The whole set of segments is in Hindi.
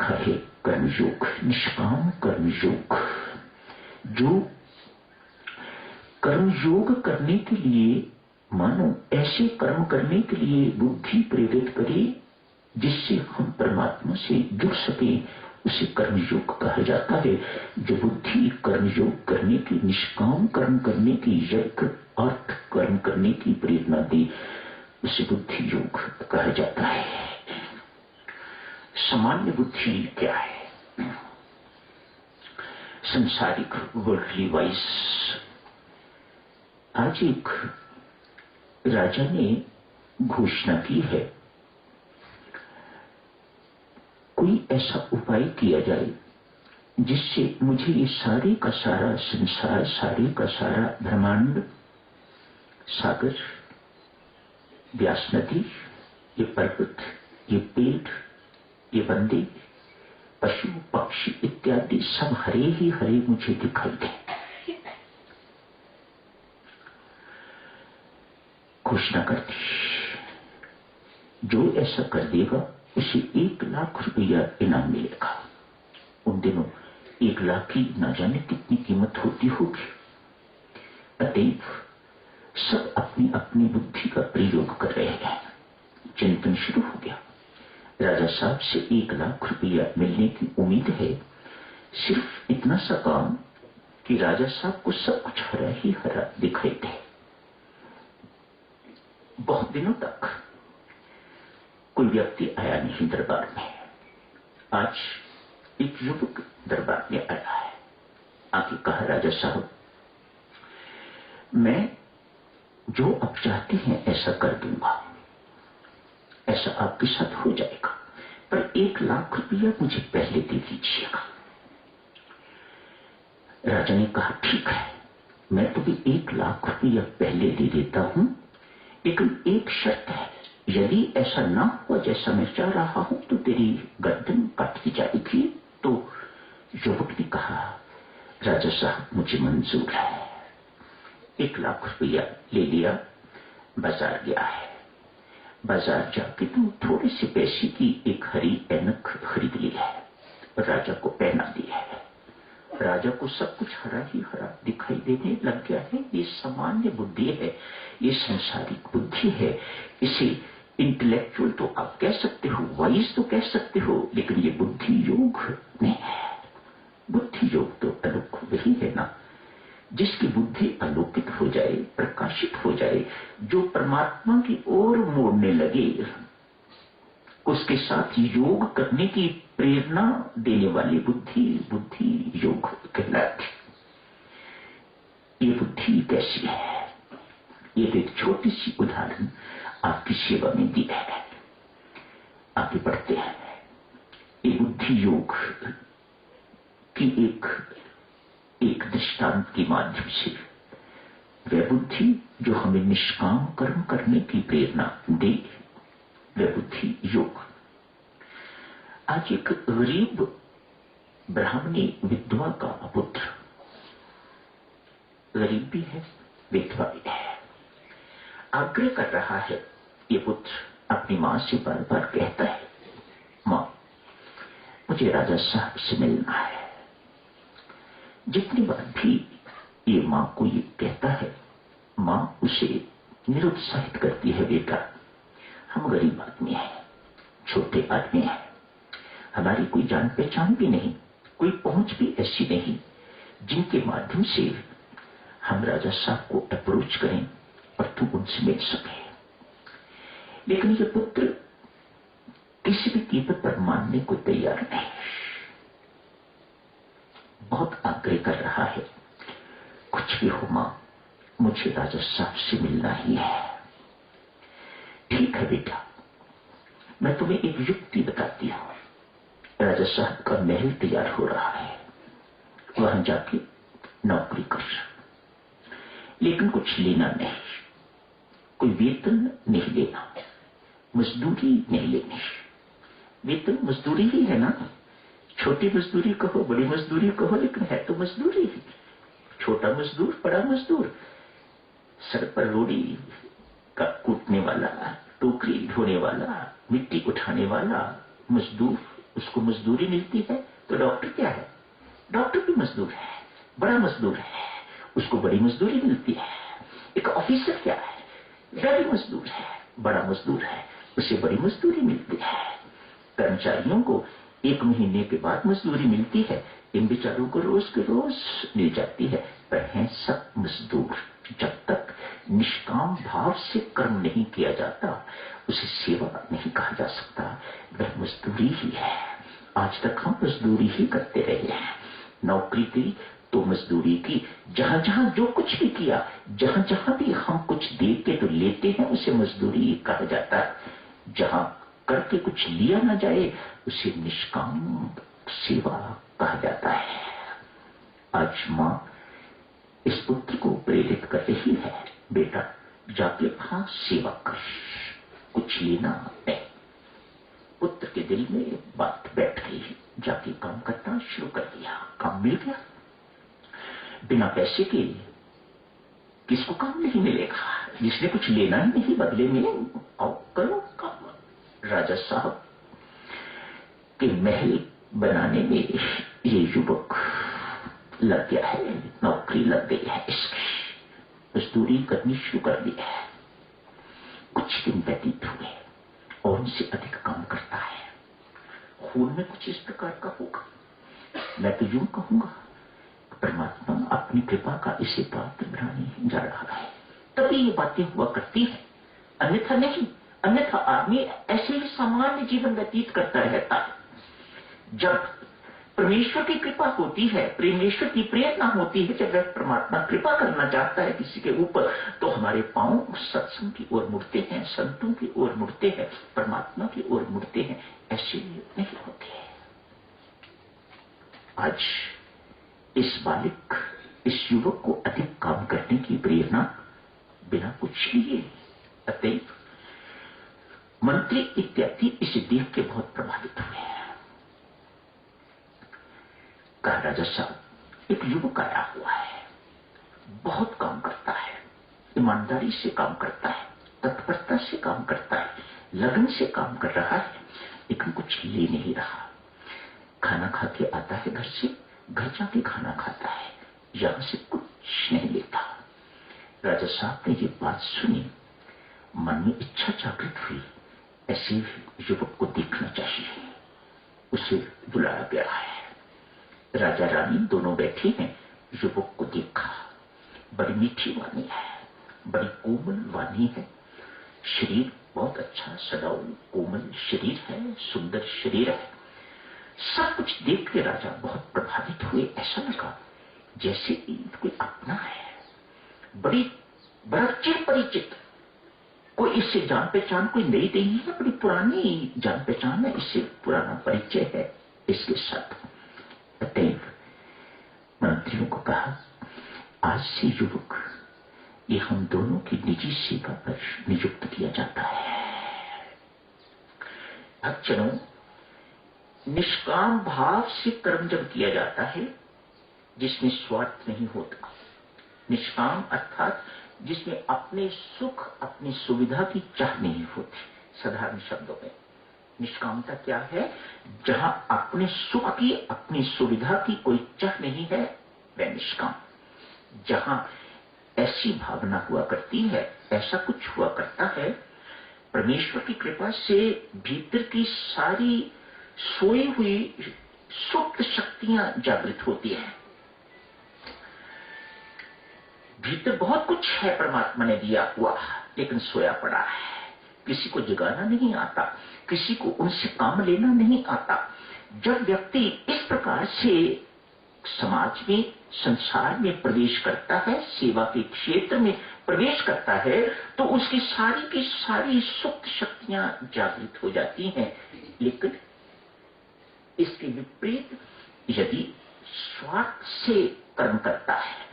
लिखा है कर्मयोग, निष्काम कर्मयोग। जो कर्मयोग करने के लिए, मानो ऐसे कर्म करने के लिए बुद्धि प्रेरित करे जिससे हम परमात्मा से जुड़ सके, उसे कर्मयोग कहा जाता है। जो बुद्धि कर्मयोग करने की, निष्काम कर्म करने की, यज्ञ अर्थ कर्म करने की प्रेरणा दे, उसे बुद्धि योग कहा जाता है। सामान्य बुद्धि क्या है? संसारिक वर्ल्डली वाइज। आज एक राजा ने घोषणा की है, कोई ऐसा उपाय किया जाए जिससे मुझे ये सारे का सारा संसार, सारे का सारा ब्रह्मांड, सागर, व्यास नदी, ये पर्वत, ये पेड़, ये बंदे, पशु पक्षी इत्यादि सब हरे ही हरे मुझे दिखाई दे। घोषणा कर दी, जो ऐसा कर देगा उसे 1 लाख रुपया इनाम मिलेगा। उन दिनों 1 लाख की ना जाने कितनी कीमत होती होगी। अतएव सब अपनी अपनी बुद्धि का प्रयोग कर रहे हैं। चिंतन शुरू हो गया। राजा साहब से 1 लाख रुपया मिलने की उम्मीद है। सिर्फ इतना सा काम कि राजा साहब को सब कुछ हरा ही हरा दिखाई दे। बहुत दिनों तक कोई व्यक्ति आया नहीं दरबार में। आज एक युवक दरबार में आया है। आके कहा, राजा साहब, मैं जो आप चाहते हैं ऐसा कर दूंगा, ऐसा आपके साथ हो जाएगा, पर 1 लाख रुपया मुझे पहले दे दीजिएगा। राजा ने कहा, ठीक है, मैं तुम्हें 1 लाख रुपया पहले दे देता हूं, लेकिन एक शर्त है, यदि ऐसा ना हुआ जैसा मैं चाह रहा हूं तो तेरी गर्दन काट दी जाएगी। तो युवक ने कहा, राजा साहब मुझे मंजूर है। 1 लाख रुपया ले लिया, बाजार गया है। बाजार जाके तो थोड़े से पैसे की एक हरी ऐनक खरीद ली है, राजा को पहना दी है। राजा को सब कुछ हरा ही हरा दिखाई देने लग गया है। ये सामान्य बुद्धि है, ये संसारिक बुद्धि है। इसे इंटेलेक्चुअल तो आप कह सकते हो, वाइज तो कह सकते हो, लेकिन ये बुद्धि योग नहीं है। बुद्धि योग तो अलौकिक वही है ना, जिसकी बुद्धि अलौकिक हो जाए, प्रकाशित हो जाए, जो परमात्मा की ओर मोड़ने लगे, उसके साथ योग करने की प्रेरणा देने वाली बुद्धि बुद्धि योग कहलाती। ये बुद्धि कैसी है? ये एक छोटी सी उदाहरण आपकी सेवा में दी है। आगे बढ़ते हैं। ये बुद्धि योग की एक दृष्टांत के माध्यम से वह बुद्धि जो हमें निष्काम कर्म करने की प्रेरणा दे, वह बुद्धि योग। आज एक गरीब ब्राह्मणी विधवा का पुत्र, गरीब भी है, विधवा भी है, आग्रह कर रहा है। ये पुत्र अपनी मां से बार बार कहता है, मां, मुझे राजा साहब से मिलना है। जितनी बार भी ये मां को ये कहता है, मां उसे निरुत्साहित करती है, बेटा हम गरीब आदमी हैं, छोटे आदमी हैं, हमारी कोई जान पहचान भी नहीं, कोई पहुंच भी ऐसी नहीं जिनके माध्यम से हम राजा साहब को अप्रोच करें और तू उनसे मिल सके। लेकिन ये पुत्र किसी भी कीमत पर मानने को तैयार नहीं, बहुत आग्रह कर रहा है, कुछ भी हो मां, मुझे राजा साहब से मिलना ही है। ठीक है बेटा, मैं तुम्हें एक युक्ति बताती हूं। राजा साहब का महल तैयार हो रहा है, वहां जाके नौकरी कर, लेकिन कुछ लेना नहीं, कोई वेतन नहीं लेना, मजदूरी नहीं लेनी। वेतन मजदूरी ही है ना, छोटी मजदूरी कहो, बड़ी मजदूरी कहो, लेकिन है तो मजदूरी ही। छोटा मजदूर, बड़ा मजदूर, सर पर रोड़ी का कूटने वाला, टोकरी ढोने वाला, मिट्टी उठाने वाला मजदूर, उसको मजदूरी मिलती है। तो डॉक्टर क्या है? डॉक्टर भी मजदूर है, बड़ा मजदूर है, उसको बड़ी मजदूरी मिलती है। एक ऑफिसर क्या है? वह भी मजदूर है, बड़ा मजदूर है, उसे बड़ी मजदूरी मिलती है। कर्मचारियों को 1 महीने के बाद मजदूरी मिलती है, इन बेचारों को रोज के रोज मिल जाती है, पर हैं सब मजदूर। जब तक निष्काम भाव से कर्म नहीं किया जाता उसे सेवा नहीं कहा जा सकता, वह मजदूरी ही है। आज तक हम मजदूरी ही करते रहे हैं। नौकरी की तो मजदूरी की, जहां जहां जो कुछ भी किया, जहां जहां भी हम कुछ दे के तो लेते हैं उसे मजदूरी कहा जाता है। जहां करके कुछ लिया ना जाए उसे निष्काम सेवा कहा जाता है। आज मां इस पुत्र को प्रेरित कर रही है, बेटा जाके वहां सेवा कर, कुछ लेना है। पुत्र के दिल में बात बैठ गई, जाके काम करना शुरू कर दिया। काम मिल गया। बिना पैसे के किसको काम नहीं मिलेगा? जिसने कुछ लेना ही नहीं बदले में, आओ करो काम। राजा साहब के महल बनाने में ये युवक लग गया है, नौकरी लग गई है इसकी, मजदूरी करनी शुरू कर दी है। कुछ दिन व्यतीत हुए और उनसे अधिक काम करता है। खून में कुछ इस प्रकार का होगा, मैं तो यूं कहूंगा परमात्मा अपनी कृपा का इसे पात्र बनाने जा रहा है, तभी ये बातें हुआ करती है, अन्यथा नहीं। अन्यथा आदमी ऐसे ही सामान्य जीवन व्यतीत करता रहता है। जब परमेश्वर की कृपा होती है, परमेश्वर की प्रेरणा होती है, जब वह परमात्मा कृपा करना चाहता है किसी के ऊपर, तो हमारे पांव सत्संग की ओर मुड़ते हैं, संतों की ओर मुड़ते हैं, परमात्मा की ओर मुड़ते हैं। ऐसे नहीं होते हैं। आज इस बालिक, इस युवक को अधिक काम करने की प्रेरणा बिना कुछ लिए, अतएव मंत्री इत्यादि इसे देख के बहुत प्रभावित हुए हैं। कहा राजा साहब एक युवक आया हुआ है, बहुत काम करता है, ईमानदारी से काम करता है, तत्परता से काम करता है, लगन से काम कर रहा है, लेकिन कुछ ले नहीं रहा। खाना खा के आता है घर से, घर जाके खाना खाता है, यहां से कुछ नहीं लेता। राजा साहब ने ये बात सुनी, मन में इच्छा जागृत हुई, ऐसे युवक को देखना चाहिए। उसे बुलाया गया है। राजा रानी दोनों बैठे हैं। युवक को देखा, बड़ी मीठी वाणी है, बड़ी कोमल वाणी है, शरीर बहुत अच्छा सडाऊ कोमल शरीर है, सुंदर शरीर है। सब कुछ देख के राजा बहुत प्रभावित हुए। ऐसा लगा जैसे कोई अपना है, बड़ा चिर परिचित, कोई इससे जान पहचान कोई नई नहीं है, बड़ी पुरानी जान पहचान है, इससे पुराना परिचय है इसके साथ। अतएव मंत्रियों को कहा आज से युवक ये हम दोनों की निजी सेवा पर नियुक्त किया जाता है। भक्तजनों, निष्काम भाव से कर्म जब किया जाता है जिसमें स्वार्थ नहीं होता, निष्काम अर्थात जिसमें अपने सुख अपनी सुविधा की चाह नहीं होती। साधारण शब्दों में निष्कामता क्या है? जहां अपने सुख की अपनी सुविधा की कोई चाह नहीं है वह निष्काम। जहां ऐसी भावना हुआ करती है, ऐसा कुछ हुआ करता है, परमेश्वर की कृपा से भीतर की सारी सोई हुई सुप्त शक्तियां जागृत होती है। भीतर बहुत कुछ है परमात्मा ने दिया हुआ, लेकिन सोया पड़ा है। किसी को जगाना नहीं आता, किसी को उनसे काम लेना नहीं आता। जब व्यक्ति इस प्रकार से समाज में, संसार में प्रवेश करता है, सेवा के क्षेत्र में प्रवेश करता है, तो उसकी सारी की सारी सुप्त शक्तियां जागृत हो जाती हैं। लेकिन इसके विपरीत यदि स्वार्थ से कर्म करता है,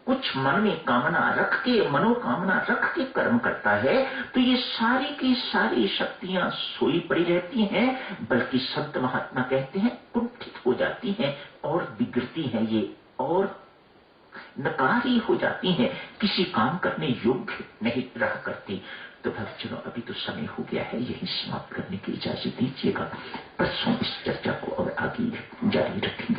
कुछ मन में कामना रख के, मनोकामना रख के कर्म करता है, तो ये सारी की सारी शक्तियां सोई पड़ी रहती हैं, बल्कि संत महात्मा कहते हैं कुंठित हो जाती हैं और बिगड़ती हैं, ये और नकारी हो जाती हैं, किसी काम करने योग्य नहीं रहा करती। तो भक्तजनों, अभी तो समय हो गया है, यही समाप्त करने की इजाजत दीजिएगा। परसों इस चर्चा को और आगे जारी रखेंगे।